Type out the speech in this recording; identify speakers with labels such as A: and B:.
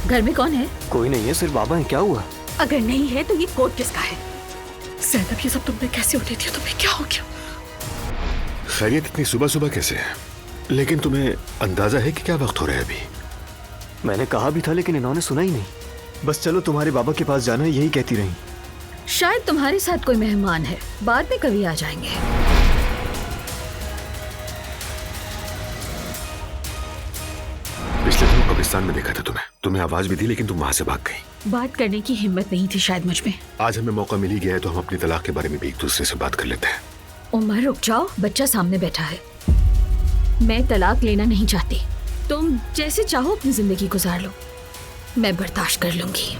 A: घर में कौन है?
B: कोई नहीं है, सिर्फ बाबा है। क्या हुआ?
A: अगर नहीं है तो ये कोट किसका है? ज़ैनब, ये सब तुमने कैसे होने दिया? तुम्हें क्या हो गया?
C: खैरियत इतनी सुबह सुबह कैसे है? लेकिन तुम्हें अंदाजा है कि क्या वक्त हो रहा है अभी?
B: मैंने कहा भी था लेकिन इन्होंने सुना ही नहीं। बस चलो तुम्हारे बाबा के पास जाना है, यही कहती रही।
A: शायद तुम्हारे साथ कोई मेहमान है, बाद में कभी आ जाएंगे।
C: पिछले दिनों कब्रिस्तान में देखा था तुम्हें आवाज भी दी लेकिन तुम वहां से भाग गई।
A: बात करने की हिम्मत नहीं थी शायद मुझ में।
C: आज हमें मौका मिल ही गया है तो हम अपनी तलाक के बारे में भी एक दूसरे से बात कर लेते हैं।
A: उमर रुक जाओ, बच्चा सामने बैठा है। मैं तलाक लेना नहीं चाहती। तुम जैसे चाहो अपनी जिंदगी गुजार लो, मैं बर्दाश्त कर लूंगी।